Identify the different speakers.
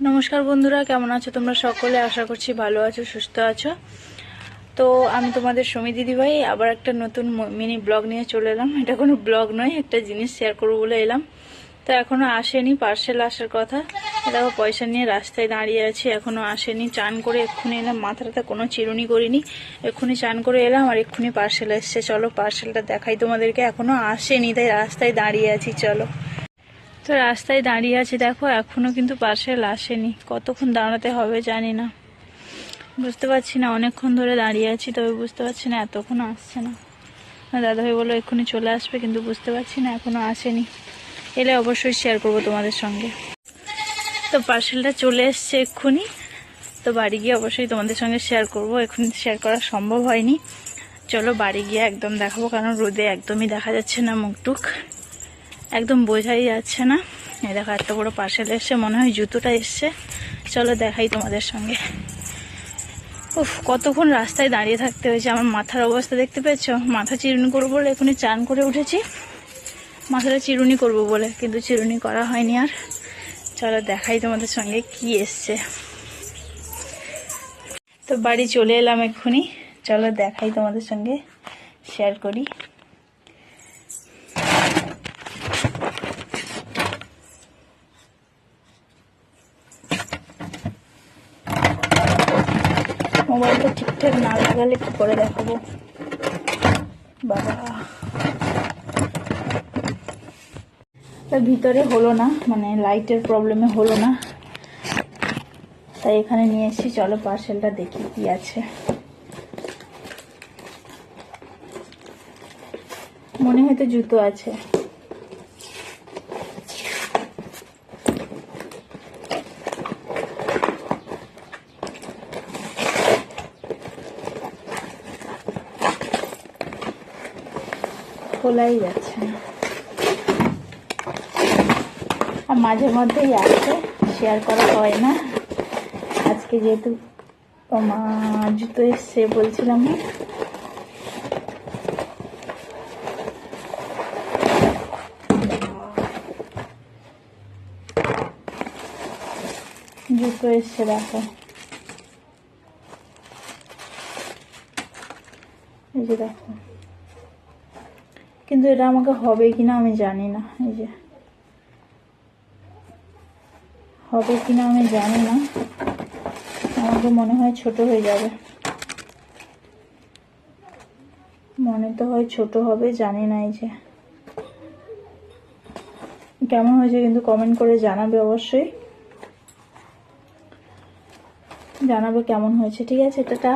Speaker 1: নমস্কার বন্ধুরা, কেমন আছো তোমরা সকলে? আশা করছি ভালো আছো, সুস্থ আছো। তো আমি তোমাদের সুমি দিদিভাই আবার একটা নতুন মিনি ব্লগ নিয়ে চলে এলাম। এটা কোনো ব্লগ নয়, একটা জিনিস শেয়ার করবো বলে এলাম। তো এখনো আসেনি, পার্সেল আসার কথা। দেখো পয়সা নিয়ে রাস্তায় দাঁড়িয়ে আছি, এখনো আসেনি। চান করে এক্ষুনি এলাম, মাথাটাতে কোনো চিরুনি করিনি, এক্ষুনি চান করে এলাম আর এক্ষুনি পার্সেল এসছে। চলো পার্সেলটা দেখাই তোমাদেরকে। এখনো আসেনি তাই রাস্তায় দাঁড়িয়ে আছি। চলো, তো রাস্তায় দাঁড়িয়ে আছি, দেখো এখনো কিন্তু পার্সেল আসেনি। কতক্ষণ দাঁড়াতে হবে জানি না, বুঝতে পারছি না। অনেকক্ষণ ধরে দাঁড়িয়ে আছি, তবে বুঝতে পারছি না এতক্ষণ আসছে না। দাদাভাই বললো এক্ষুনি চলে আসবে, কিন্তু বুঝতে পারছি না এখনো আসেনি। এলে অবশ্যই শেয়ার করব তোমাদের সঙ্গে। তো পার্সেলটা চলে এসছে এক্ষুনি, তো বাড়ি গিয়ে অবশ্যই তোমাদের সঙ্গে শেয়ার করব। এক্ষুনি শেয়ার করা সম্ভব হয়নি। চলো বাড়ি গিয়ে একদম দেখাবো, কারণ রোদে একদমই দেখা যাচ্ছে না মুখটুক, একদম বোঝাই যাচ্ছে না। এই দেখো এত বড় পার্সেল এসছে, মনে হয় জুতোটা এসছে। চলো দেখাই তোমাদের সঙ্গে। উফ, কতক্ষণ রাস্তায় দাঁড়িয়ে থাকতে হয়েছে। আমার মাথার অবস্থা দেখতে পেয়েছো? মাথা চিরুনি করবো বলে এখনই চান করে উঠেছি, মাথাটা চিরুনি করবো বলে, কিন্তু চিরুনি করা হয়নি আর। চলো দেখাই তোমাদের সঙ্গে কি এসছে। তো বাড়ি চলে এলাম এক্ষুনি, চলো দেখাই তোমাদের সঙ্গে, শেয়ার করি। মোবাইলটা ঠিকঠাক না লাগালে কি করে দেখাবো বাবা। তার ভিতরে হলো না, মানে লাইটের প্রবলেমে হলো না, তাই এখানে নিয়ে এসেছি। চলো পার্সেলটা দেখি কি আছে। মনে হয়তো জুতো আছে। খোলাই যাচ্ছে না, আর মাঝে মধ্যেই আছে, শেয়ার করা হয় না। আজকে যেহেতু জুতো এসছে বলছিলাম না, জুতো এসছে দেখো। এই যে দেখো, কিন্তু এটা আমাকে হবে কিনা আমি জানি না। এই যে হবে কিনা আমি জানি না, আমাকে মনে হয় ছোট হয়ে যাবে, মনে তো হয় ছোট হবে, জানি না। এই যে কেমন হয়েছে কিন্তু কমেন্ট করে জানাবে, অবশ্যই জানাবে কেমন হয়েছে। ঠিক আছে, এটা